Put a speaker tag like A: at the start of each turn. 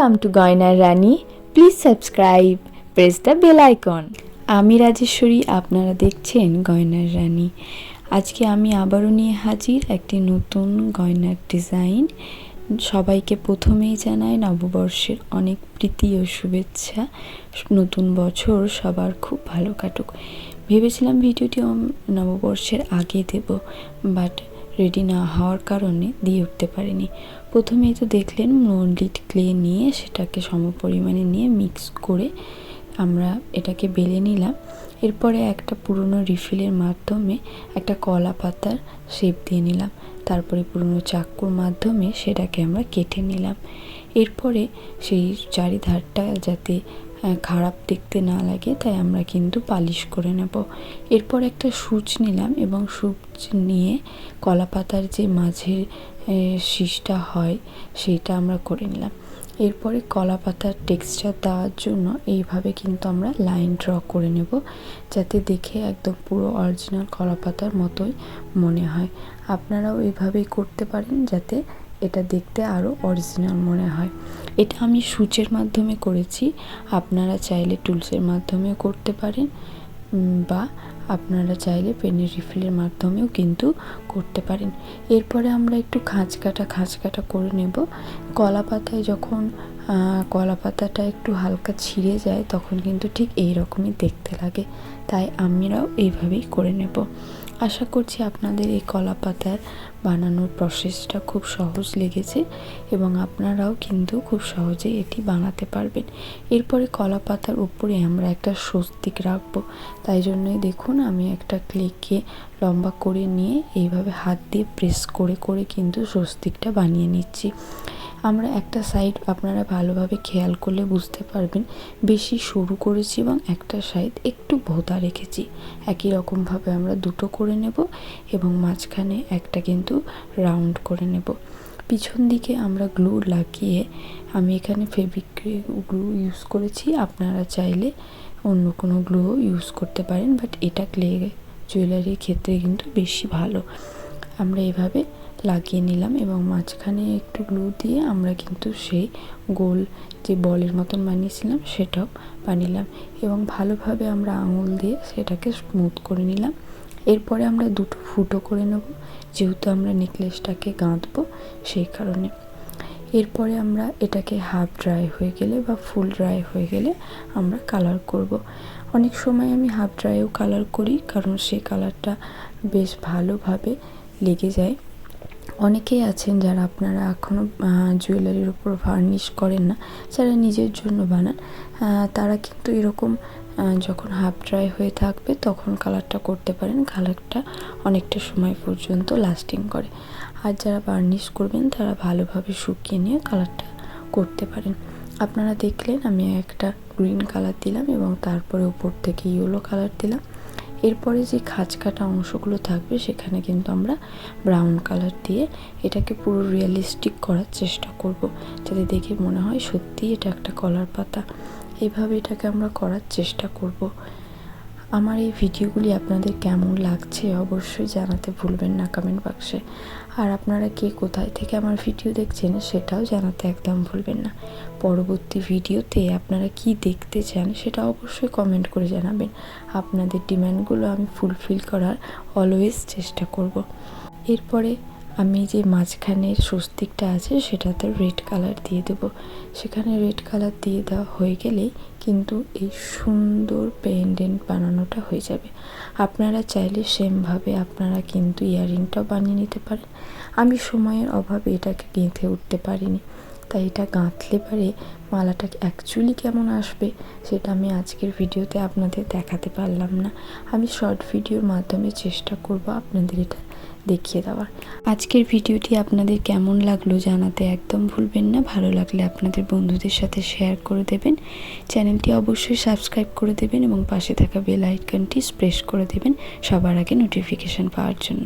A: Welcome to Goynar Rani. Please subscribe. Press the bell icon. আমি রাজেশ্বরী, আপনারা দেখছেন গয়নার রানী। আজকে আমি আবারও নিয়ে হাজির একটি নতুন গয়নার ডিজাইন। সবাইকে প্রথমেই জানাই নববর্ষের অনেক প্রীতি ও শুভেচ্ছা। নতুন বছর সবার খুব ভালো কাটুক। ভেবেছিলাম ভিডিওটি নববর্ষের আগে দেব, বাট রেডি না হওয়ার কারণে দিয়ে উঠতে পারিনি। প্রথমেই তো দেখলেন মোল্ডেড ক্লে নিয়ে সেটাকে সমপরিমাণে নিয়ে মিক্স করে আমরা এটাকে বেলে নিলাম। এরপরে একটা পুরনো রিফিলের মাধ্যমে একটা কলা পাতার শেপ দিয়ে নিলাম। তারপরে পুরনো চাকুর মাধ্যমে সেটাকে আমরা কেটে নিলাম। এরপরে সেই চারিধারটা যাতে খারাপ দেখতে না লাগে তাই আমরা কিন্তু পালিশ করে নেব। এরপর একটা সূচ নিলাম এবং সূচ নিয়ে কলা পাতার যে মাঝের শীষটা হয় সেইটা আমরা করে নিলাম। এরপরে কলা পাতার টেক্সচার দেওয়ার জন্য এইভাবে কিন্তু আমরা লাইন ড্র করে নেব, যাতে দেখে একদম পুরো অরিজিনাল কলা পাতার মতোই মনে হয়। আপনারাও এইভাবেই করতে পারেন যাতে এটা দেখতে আরও অরিজিনাল মনে হয়। এটা আমি সূচের মাধ্যমে করেছি, আপনারা চাইলে টুলসের মাধ্যমেও করতে পারেন বা আপনারা চাইলে পেনের রিফিলের মাধ্যমেও কিন্তু করতে পারেন। এরপরে আমরা একটু খাঁজ কাটা করে নেব। কলা পাতায় যখন কলা পাতাটা একটু হালকা ছিঁড়ে যায় তখন কিন্তু ঠিক এই রকমই দেখতে লাগে, তাই আমরাও এইভাবেই করে নেব। আশা করছি আপনাদের এই কলা পাতার বানানোর প্রসেসটা খুব সহজ লেগেছে এবং আপনারাও কিন্তু খুব সহজেই এটি বানাতে পারবেন। এরপরে কলা পাতার উপরে আমরা একটা স্বস্তিক রাখবো, তাই জন্যই দেখুন আমি একটা ক্লেকে লম্বা করে নিয়ে এইভাবে হাত দিয়ে প্রেস করে করে কিন্তু স্বস্তিকটা বানিয়ে নিচ্ছি। আমরা একটা সাইড আপনারা ভালোভাবে খেয়াল করলে বুঝতে পারবেন বেশি সরু করেছি এবং একটা সাইড একটু ভোঁতা রেখেছি। একই রকমভাবে আমরা দুটো করে নেব এবং মাঝখানে একটা কিন্তু রাউন্ড করে নেব। পিছন দিকে আমরা গ্লু লাগিয়ে, আমি এখানে ফেব্রিক গ্লু ইউজ করেছি, আপনারা চাইলে অন্য কোনো গ্লুও ইউজ করতে পারেন, বাট এটা ক্লে জুয়েলারির ক্ষেত্রে কিন্তু বেশি ভালো। আমরা এভাবে লাগিয়ে নিলাম এবং মাঝখানে একটু গ্লু দিয়ে আমরা কিন্তু সেই গোল যে বলের মতন বানিয়েছিলাম সেটাও বানিলাম এবং ভালোভাবে আমরা আঙুল দিয়ে সেটাকে স্মুথ করে নিলাম। এরপরে আমরা দুটো ফুটো করে নেব, যেহেতু আমরা নেকলেসটাকে গাঁথবো সেই কারণে। এরপরে আমরা এটাকে হাফ ড্রাই হয়ে গেলে বা ফুল ড্রাই হয়ে গেলে আমরা কালার করব। অনেক সময় আমি হাফ ড্রাইও কালার করি, কারণ সেই কালারটা বেশ ভালোভাবে লেগে যায়। অনেকেই আছেন যারা আপনারা এখনও জুয়েলারির উপর ভার্নিশ করেন না, যারা নিজের জন্য বানান, তারা কিন্তু এরকম যখন হাফ ড্রাই হয়ে থাকবে তখন কালারটা করতে পারেন। কালারটা অনেকটা সময় পর্যন্ত লাস্টিং করে। আর যারা ভার্নিশ করবেন তারা ভালোভাবে শুকিয়ে নিয়ে কালারটা করতে পারেন। আপনারা দেখলেন আমি একটা গ্রিন কালার দিলাম এবং তারপরে উপর থেকে ইয়েলো কালার দিলাম। এরপরে যে খাঁজ কাটা অংশগুলো থাকবে সেখানে কিন্তু আমরা ব্রাউন কালার দিয়ে এটাকে পুরো রিয়েলিস্টিক করার চেষ্টা করব, যাতে দেখে মনে হয় সত্যি এটা একটা কলার পাতা। এইভাবে এটাকে আমরা করার চেষ্টা করব। আমার এই ভিডিওগুলি আপনাদের কেমন লাগছে অবশ্যই জানাতে ভুলবেন না কমেন্ট বাক্সে। আর আপনারা কে কোথায় থেকে আমার ভিডিও দেখছেন সেটাও জানাতে একদম ভুলবেন না। পরবর্তী ভিডিওতে আপনারা কি দেখতে চান সেটা অবশ্যই কমেন্ট করে জানাবেন। আপনাদের ডিমান্ডগুলো আমি ফুলফিল করার অলওয়েজ চেষ্টা করব। এরপরে আমি যে মাঝখানের স্বস্তিকটা আছে সেটাতে রেড কালার দিয়ে দেবো। সেখানে রেড কালার দিয়ে দেওয়া হয়ে গেলেই কিন্তু এই সুন্দর পেন্ডেন্ট বানানোটা হয়ে যাবে। আপনারা চাইলে সেমভাবে আপনারা কিন্তু ইয়াররিংটাও বানিয়ে নিতে পারেন। আমি সময়ের অভাবে এটাকে গেঁথে উঠতে পারিনি, তাই এটা গাঁথলে পারে মালাটা অ্যাকচুয়ালি কেমন আসবে সেটা আমি আজকের ভিডিওতে আপনাদের দেখাতে পারলাম না। আমি শর্ট ভিডিওর মাধ্যমে চেষ্টা করব আপনাদের এটা দেখিয়ে দেওয়ার। আজকের ভিডিওটি আপনাদের কেমন লাগলো জানাতে একদম ভুলবেন না। ভালো লাগলে আপনাদের বন্ধুদের সাথে শেয়ার করে দেবেন। চ্যানেলটি অবশ্যই সাবস্ক্রাইব করে দেবেন এবং পাশে থাকা বেল আইকনটি প্রেস করে দেবেন সবার আগে নোটিফিকেশান পাওয়ার জন্য।